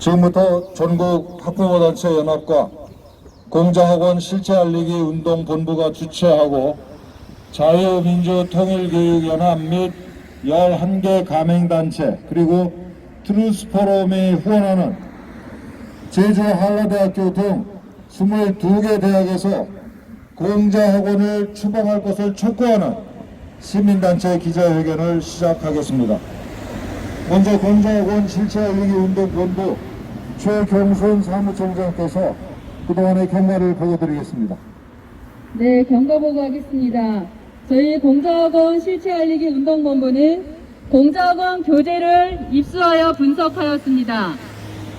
지금부터 전국 학부모단체 연합과 공자학원 실체 알리기 운동본부가 주최하고 자유민주통일교육연합 및 11개 가맹단체 그리고 트루스포럼이 후원하는 제주 한라대학교 등 22개 대학에서 공자학원을 추방할 것을 촉구하는 시민단체 기자회견을 시작하겠습니다. 먼저 공자학원 실체 알리기 운동본부 최경순 사무총장께서 그동안의 경과를 보여드리겠습니다. 네, 경과 보고하겠습니다. 저희 공자학원 실체 알리기 운동본부는 공자학원 교재를 입수하여 분석하였습니다.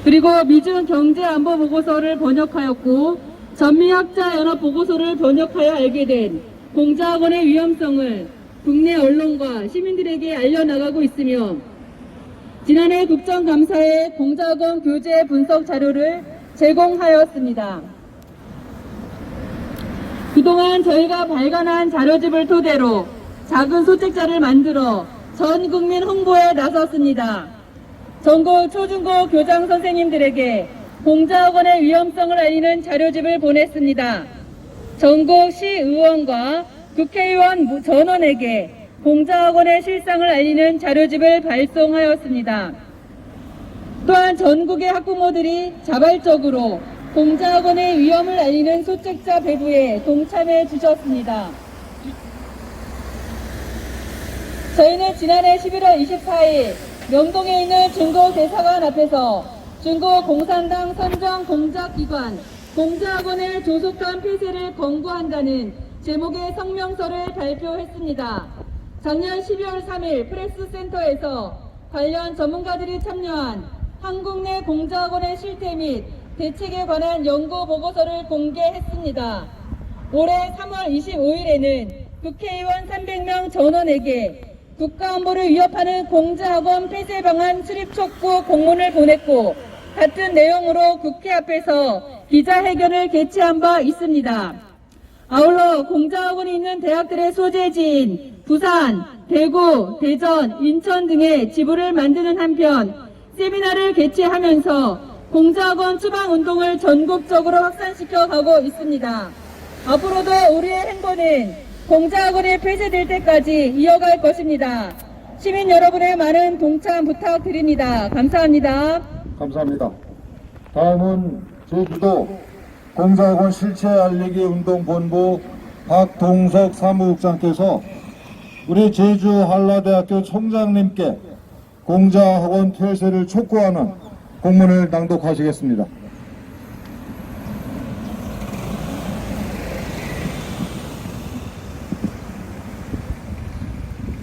그리고 미중 경제안보 보고서를 번역하였고 전미학자 연합 보고서를 번역하여 알게 된 공자학원의 위험성을 국내 언론과 시민들에게 알려나가고 있으며 지난해 국정감사에 공자학원 교재 분석 자료를 제공하였습니다. 그동안 저희가 발간한 자료집을 토대로 작은 소책자를 만들어 전 국민 홍보에 나섰습니다. 전국 초중고 교장 선생님들에게 공자학원의 위험성을 알리는 자료집을 보냈습니다. 전국 시의원과 국회의원 전원에게 공자학원의 실상을 알리는 자료집을 발송하였습니다. 또한 전국의 학부모들이 자발적으로 공자학원의 위험을 알리는 소책자 배부에 동참해 주셨습니다. 저희는 지난해 11월 24일 명동에 있는 중국 대사관 앞에서 중국 공산당 선정 공작기관 공자학원의 조속한 폐쇄를 권고한다는 제목의 성명서를 발표했습니다. 작년 12월 3일 프레스센터에서 관련 전문가들이 참여한 한국 내 공자학원의 실태 및 대책에 관한 연구 보고서를 공개했습니다. 올해 3월 25일에는 국회의원 300명 전원에게 국가안보를 위협하는 공자학원 폐쇄 방안 수립 촉구 공문을 보냈고 같은 내용으로 국회 앞에서 기자회견을 개최한 바 있습니다. 아울러 공자학원이 있는 대학들의 소재지인 부산, 대구, 대전, 인천 등의 지부를 만드는 한편 세미나를 개최하면서 공자학원 추방 운동을 전국적으로 확산시켜 가고 있습니다. 앞으로도 우리의 행보는 공자학원이 폐쇄될 때까지 이어갈 것입니다. 시민 여러분의 많은 동참 부탁드립니다. 감사합니다. 감사합니다. 다음은 제주도 공자학원 실체 알리기 운동본부 박동석 사무국장께서 우리 제주 한라대학교 총장님께 공자학원 폐쇄를 촉구하는 공문을 낭독하시겠습니다.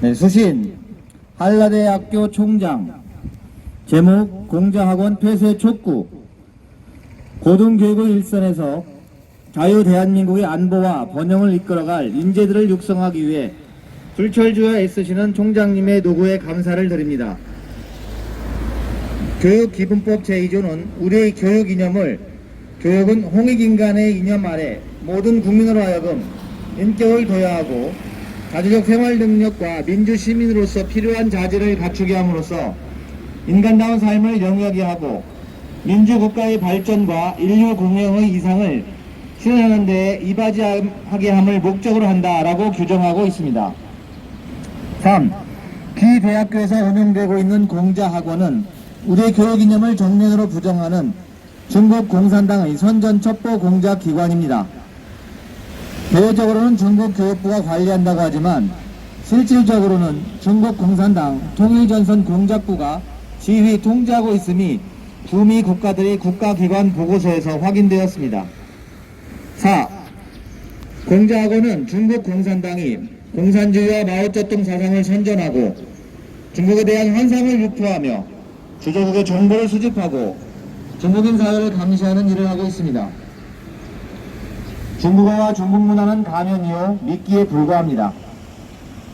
네, 수신 한라대학교 총장 제목 공자학원 폐쇄 촉구 고등교육의 일선에서 자유대한민국의 안보와 번영을 이끌어갈 인재들을 육성하기 위해 불철주야 애쓰시는 총장님의 노고에 감사를 드립니다. 교육기본법 제2조는 우리의 교육 이념을 교육은 홍익인간의 이념 아래 모든 국민으로 하여금 인격을 도야하고 자주적 생활 능력과 민주시민으로서 필요한 자질을 갖추게 함으로써 인간다운 삶을 영위하게 하고 민주국가의 발전과 인류 공영의 이상을 실현하는 데 이바지하게 함을 목적으로 한다라고 규정하고 있습니다. 3. 기대학교에서 운영되고 있는 공자학원은 우리의 교육 이념을 정면으로 부정하는 중국 공산당의 선전첩보 공작기관입니다. 대외적으로는 중국 교육부가 관리한다고 하지만 실질적으로는 중국 공산당 통일전선 공작부가 지휘 통제하고 있음이 북미 국가들의 국가기관 보고서에서 확인되었습니다. 4. 공자학원은 중국 공산당이 공산주의와 마오쩌둥 사상을 선전하고 중국에 대한 환상을 유포하며 주조국의 정보를 수집하고 중국인 사회를 감시하는 일을 하고 있습니다. 중국어와 중국 문화는 가면이요 미끼에 불과합니다.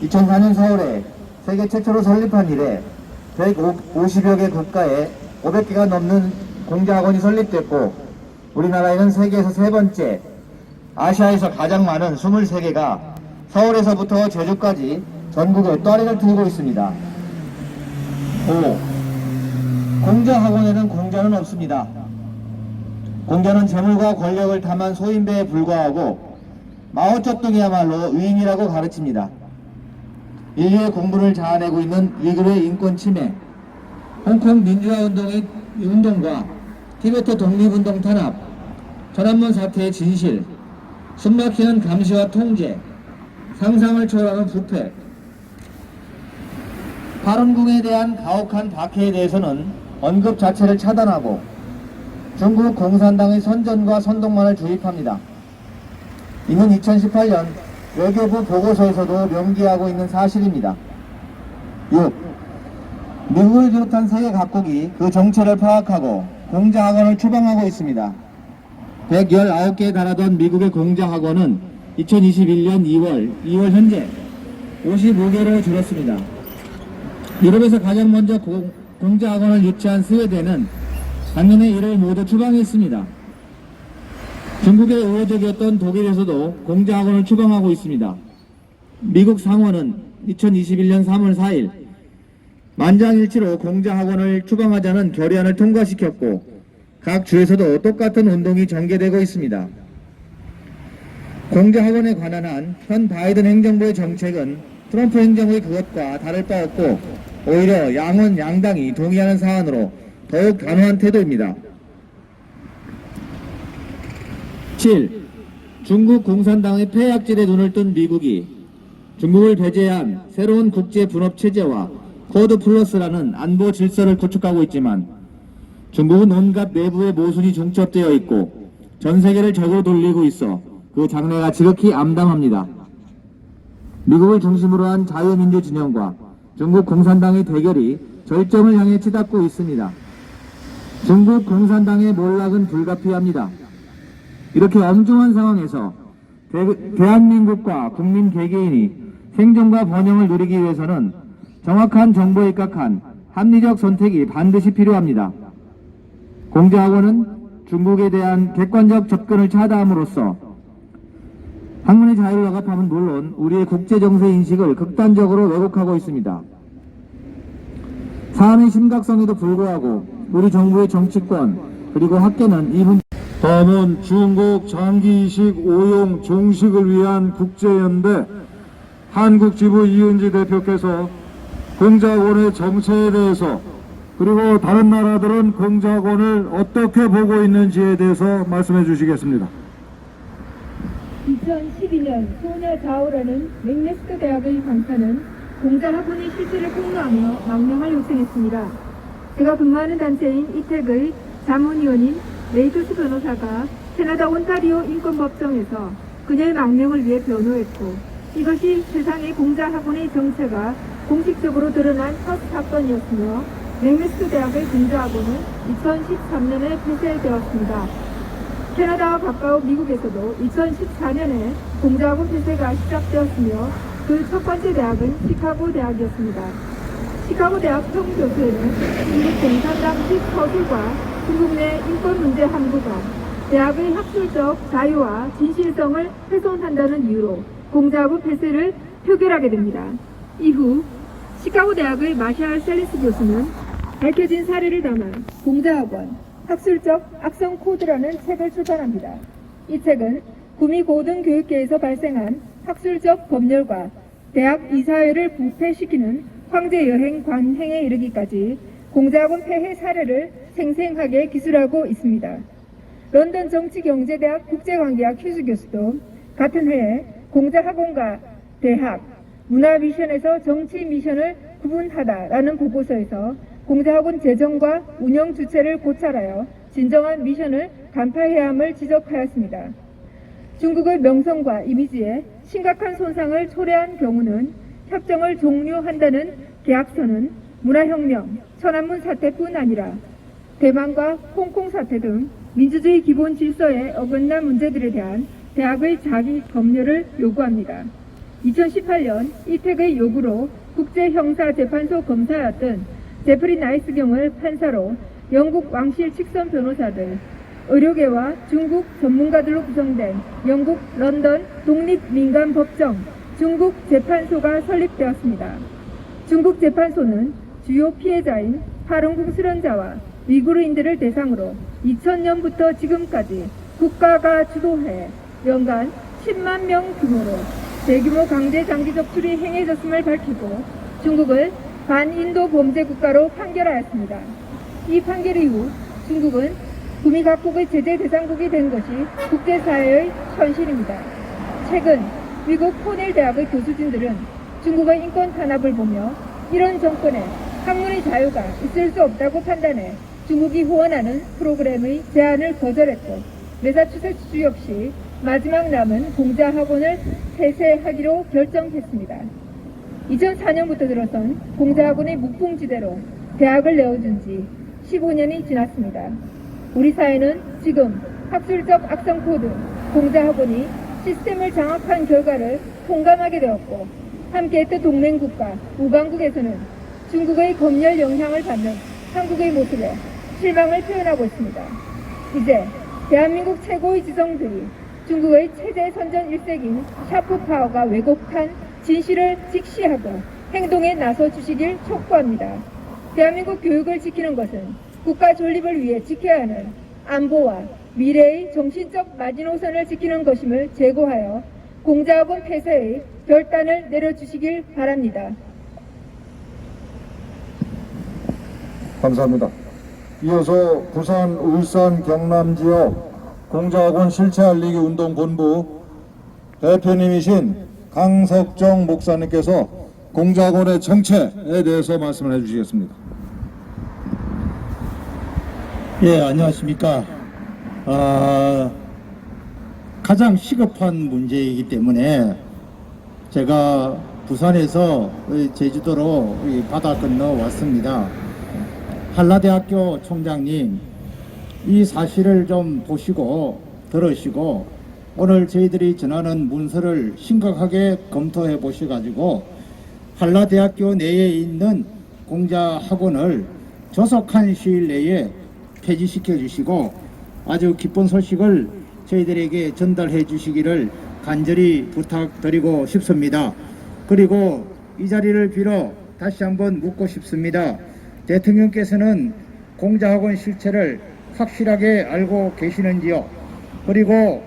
2004년 4월에 세계 최초로 설립한 이래 150여 개 국가에 500개가 넘는 공자학원이 설립됐고 우리나라에는 세계에서 세 번째, 아시아에서 가장 많은 23개가 서울에서부터 제주까지 전국에 또아리를 틀고 있습니다. 5. 공자학원에는 공자는 없습니다. 공자는 재물과 권력을 탐한 소인배에 불과하고 마오쩌둥이야말로 위인이라고 가르칩니다. 인류의 공분을 자아내고 있는 위구르의 인권 침해, 홍콩 민주화 운동의 운동과 티베트 독립운동 탄압, 천안문 사태의 진실, 숨막히는 감시와 통제, 상상을 초월하는 부패, 발언궁에 대한 가혹한 박해에 대해서는 언급 자체를 차단하고 중국 공산당의 선전과 선동만을 주입합니다. 이는 2018년 외교부 보고서에서도 명기하고 있는 사실입니다. 6. 미국을 비롯한 세계 각국이 그 정체를 파악하고 공자학원을 추방하고 있습니다. 119개에 달하던 미국의 공자학원은 2021년 2월 현재 55개로 줄었습니다. 유럽에서 가장 먼저 공자학원을 유치한 스웨덴은 작년에 이를 모두 추방했습니다. 중국의 우호적이었던 독일에서도 공자학원을 추방하고 있습니다. 미국 상원은 2021년 3월 4일 만장일치로 공자학원을 추방하자는 결의안을 통과시켰고 각 주에서도 똑같은 운동이 전개되고 있습니다. 공자학원에 관한 한 현 바이든 행정부의 정책은 트럼프 행정부의 그것과 다를 바 없고 오히려 양원 양당이 동의하는 사안으로 더욱 단호한 태도입니다. 7. 중국 공산당의 폐악질에 눈을 뜬 미국이 중국을 배제한 새로운 국제 분업 체제와 코드 플러스라는 안보 질서를 구축하고 있지만 중국은 온갖 내부의 모순이 중첩되어 있고 전 세계를 적으로 돌리고 있어 그 장래가 지극히 암담합니다. 미국을 중심으로 한 자유민주 진영과 중국 공산당의 대결이 절정을 향해 치닫고 있습니다. 중국 공산당의 몰락은 불가피합니다. 이렇게 엄중한 상황에서 대한민국과 국민 개개인이 생존과 번영을 누리기 위해서는 정확한 정보에 입각한 합리적 선택이 반드시 필요합니다. 공자학원은 중국에 대한 객관적 접근을 차단함으로써 학문의 자유를 억압함은 물론 우리의 국제정세 인식을 극단적으로 왜곡하고 있습니다. 사안의 심각성에도 불구하고 우리 정부의 정치권 그리고 학계는 이 문제 다음은 중국 장기이식 오용 종식을 위한 국제연대 한국지부 이은지 대표께서 공자학원의 정체에 대해서 그리고 다른 나라들은 공자학원을 어떻게 보고 있는지에 대해서 말씀해 주시겠습니다. 2012년 소녀자오라는 맥네스터 대학의 강사는 공자학원의 실체를 폭로하며 망명을 요청했습니다. 제가 근무하는 단체인 이택의 자문위원인 레이토스 변호사가 캐나다 온타리오 인권법정에서 그녀의 망명을 위해 변호했고 이것이 세상의 공자학원의 정체가 공식적으로 드러난 첫 사건이었으며 맥네스터 대학의 공자학원은 2013년에 폐쇄되었습니다. 캐나다와 가까운 미국에서도 2014년에 공자학원 폐쇄가 시작되었으며 그 첫 번째 대학은 시카고 대학이었습니다. 시카고 대학 총교수에는 중국 공산당식 서술과 중국 내 인권 문제 함구가 대학의 학술적 자유와 진실성을 훼손한다는 이유로 공자학원 폐쇄를 표결하게 됩니다. 이후 시카고 대학의 마샬 셀리스 교수는 밝혀진 사례를 담아 공자학원 학술적 악성 코드라는 책을 출판합니다. 이 책은 구미 고등교육계에서 발생한 학술적 검열과 대학 이사회를 부패시키는 황제여행 관행에 이르기까지 공자학원 폐해 사례를 생생하게 기술하고 있습니다. 런던 정치경제대학 국제관계학 휴스 교수도 같은 해에 공자학원과 대학, 문화미션에서 정치 미션을 구분하다라는 보고서에서 공자학원 재정과 운영 주체를 고찰하여 진정한 미션을 간파해야 함을 지적하였습니다. 중국의 명성과 이미지에 심각한 손상을 초래한 경우는 협정을 종료한다는 계약서는 문화혁명, 천안문 사태뿐 아니라 대만과 홍콩 사태 등 민주주의 기본 질서에 어긋난 문제들에 대한 대학의 자기 검열을 요구합니다. 2018년 이택의 요구로 국제형사재판소 검사였던 제프리 나이스경을 판사로 영국 왕실 직선 변호사들, 의료계와 중국 전문가들로 구성된 영국 런던 독립민간법정 중국 재판소가 설립되었습니다. 중국 재판소는 주요 피해자인 파룬궁 수련자와 위구르인들을 대상으로 2000년부터 지금까지 국가가 주도해 연간 10만 명 규모로 대규모 강제 장기 적출이 행해졌음을 밝히고 중국을 반인도 범죄 국가로 판결하였습니다. 이 판결 이후 중국은 구미 각국의 제재 대상국이 된 것이 국제사회의 현실입니다. 최근 미국 코넬 대학의 교수진들은 중국의 인권 탄압을 보며 이런 정권에 학문의 자유가 있을 수 없다고 판단해 중국이 후원하는 프로그램의 제안을 거절했고 매사추세츠 역시 마지막 남은 공자학원을 폐쇄하기로 결정했습니다. 2004년부터 들어선 공자학원의 묵풍지대로 대학을 내어준 지 15년이 지났습니다. 우리 사회는 지금 학술적 악성 코드 공자학원이 시스템을 장악한 결과를 통감하게 되었고 함께했던 동맹국가 우방국에서는 중국의 검열 영향을 받는 한국의 모습에 실망을 표현하고 있습니다. 이제 대한민국 최고의 지성들이 중국의 체제 선전 일색인 샤프파워가 왜곡한 진실을 직시하고 행동에 나서 주시길 촉구합니다. 대한민국 교육을 지키는 것은 국가 존립을 위해 지켜야 하는 안보와 미래의 정신적 마지노선을 지키는 것임을 제고하여 공자학원 폐쇄의 결단을 내려주시길 바랍니다. 감사합니다. 이어서 부산, 울산, 경남 지역 공자학원 실체 알리기 운동 본부 대표님이신 강석정 목사님께서 공자학원의 정체에 대해서 말씀을 해주시겠습니다. 예, 안녕하십니까. 가장 시급한 문제이기 때문에 제가 부산에서 제주도로 바다 건너 왔습니다. 한라대학교 총장님, 이 사실을 좀 보시고 들으시고 오늘 저희들이 전하는 문서를 심각하게 검토해 보셔가지고 한라대학교 내에 있는 공자학원을 조속한 시일 내에 폐지시켜 주시고 아주 기쁜 소식을 저희들에게 전달해 주시기를 간절히 부탁드리고 싶습니다. 그리고 이 자리를 빌어 다시 한번 묻고 싶습니다. 대통령께서는 공자학원 실체를 확실하게 알고 계시는지요? 그리고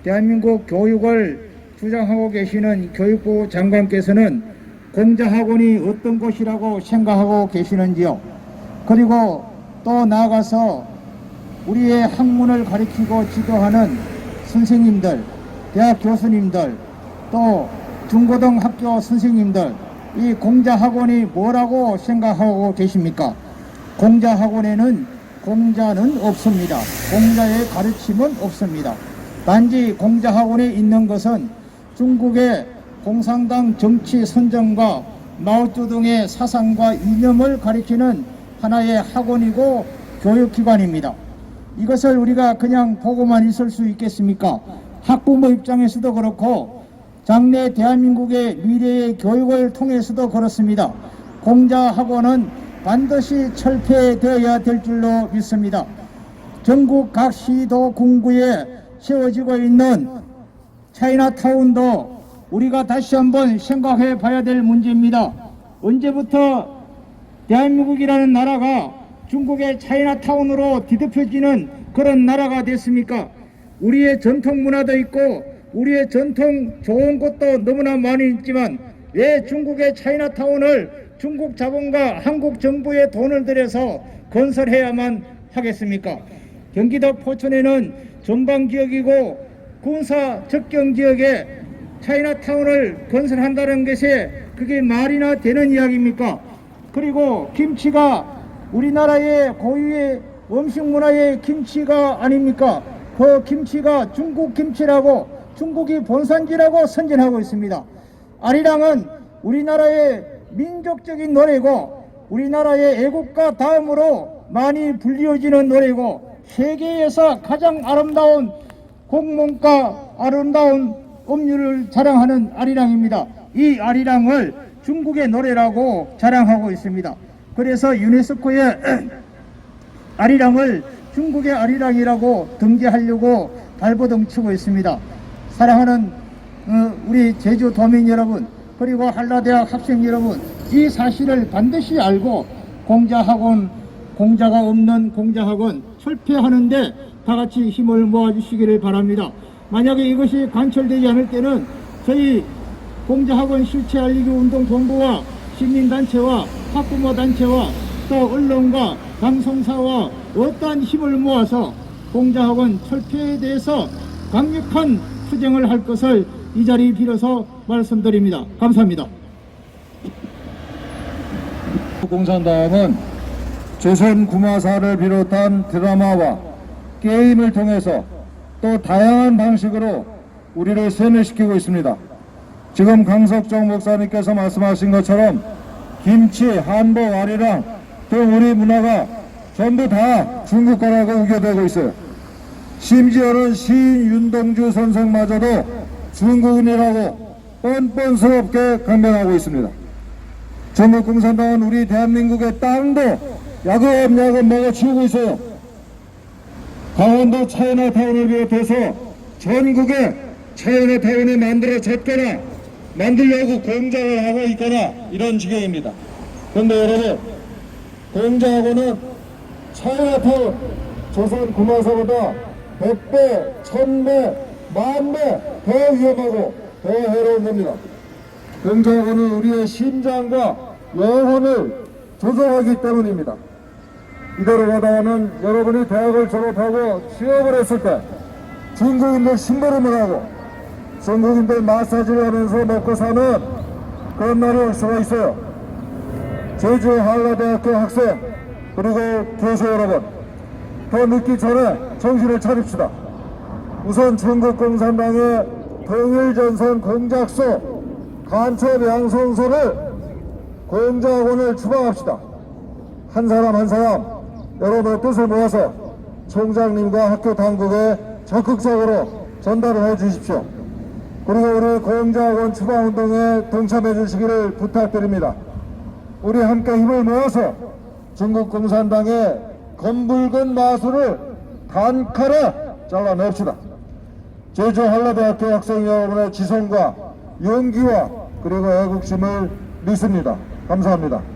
대한민국 교육을 주장하고 계시는 교육부 장관께서는 공자학원이 어떤 곳이라고 생각하고 계시는지요? 그리고 또 나아가서 우리의 학문을 가르치고 지도하는 선생님들, 대학 교수님들, 또 중고등학교 선생님들, 이 공자학원이 뭐라고 생각하고 계십니까? 공자학원에는 공자는 없습니다. 공자의 가르침은 없습니다. 단지 공자학원에 있는 것은 중국의 공산당 정치 선정과 마오쩌둥의 사상과 이념을 가리키는 하나의 학원이고 교육기관입니다. 이것을 우리가 그냥 보고만 있을 수 있겠습니까? 학부모 입장에서도 그렇고 장래 대한민국의 미래의 교육을 통해서도 그렇습니다. 공자학원은 반드시 철폐되어야 될 줄로 믿습니다. 전국 각 시도 군구에 세워지고 있는 차이나타운도 우리가 다시 한번 생각해 봐야 될 문제입니다. 언제부터 대한민국이라는 나라가 중국의 차이나타운으로 뒤덮여지는 그런 나라가 됐습니까? 우리의 전통 문화도 있고 우리의 전통 좋은 것도 너무나 많이 있지만 왜 중국의 차이나타운을 중국 자본과 한국 정부의 돈을 들여서 건설해야만 하겠습니까? 경기도 포천에는 전방지역이고 군사 접경지역에 차이나타운을 건설한다는 것이 그게 말이나 되는 이야기입니까? 그리고 김치가 우리나라의 고유의 음식 문화의 김치가 아닙니까? 그 김치가 중국 김치라고 중국이 본산지라고 선전하고 있습니다. 아리랑은 우리나라의 민족적인 노래고 우리나라의 애국가 다음으로 많이 불리워지는 노래고 세계에서 가장 아름다운 곡문과 아름다운 음유를 자랑하는 아리랑입니다. 이 아리랑을 중국의 노래라고 자랑하고 있습니다. 그래서 유네스코에 아리랑을 중국의 아리랑이라고 등재하려고 발버둥 치고 있습니다. 사랑하는 우리 제주 도민 여러분, 그리고 한라대학 학생 여러분, 이 사실을 반드시 알고 공자학원 공자가 없는 공자학원 철폐하는데 다 같이 힘을 모아주시기를 바랍니다. 만약에 이것이 관철되지 않을 때는 저희 공자학원 실체 알리기 운동 본부와 시민단체와 학부모 단체와 또 언론과 방송사와 어떠한 힘을 모아서 공자학원 철폐에 대해서 강력한 투쟁을 할 것을 이 자리 빌어서 말씀드립니다. 감사합니다. 공산당은 조선 구마사를 비롯한 드라마와 게임을 통해서 또 다양한 방식으로 우리를 세뇌시키고 있습니다. 지금 강석정 목사님께서 말씀하신 것처럼 김치, 한복, 아리랑 등 우리 문화가 전부 다 중국 거라고 우겨대고 있어요. 심지어는 시인 윤동주 선생마저도 중국인이라고 뻔뻔스럽게 강변하고 있습니다. 중국共产党은 우리 대한민국의 땅도 야금야금 먹어치우고 있어요. 강원도 차이나타운을 비롯해서 전국에 차이나타운이 만들어졌거나 만들려고 공작을 하고 있거나 이런 지경입니다. 그런데 여러분, 공작하고는 차이나타운 조선 구마사보다 100배, 1000배, 10,000배 더 위험하고 더 해로운 겁니다. 공작하고는 우리의 심장과 영혼을 조종하기 때문입니다. 이대로 가다가는 여러분이 대학을 졸업하고 취업을 했을 때 중국인들 심부름을 하고 중국인들 마사지를 하면서 먹고 사는 그런 날이 올 수가 있어요. 제주 한라대학교 학생 그리고 교수 여러분, 더 늦기 전에 정신을 차립시다. 우선 중국共产党의 통일전선 공작소, 간첩 양성소를 공작원을 추방합시다. 한 사람 한 사람 여러분의 뜻을 모아서 총장님과 학교 당국에 적극적으로 전달을 해 주십시오. 그리고 우리 공작원 추방운동에 동참해 주시기를 부탁드립니다. 우리 함께 힘을 모아서 중국共产党의 검붉은 마술을 단칼에 잘라냅시다. 제주 한라대학교 학생 여러분의 지성과 용기와 그리고 애국심을 믿습니다. 감사합니다.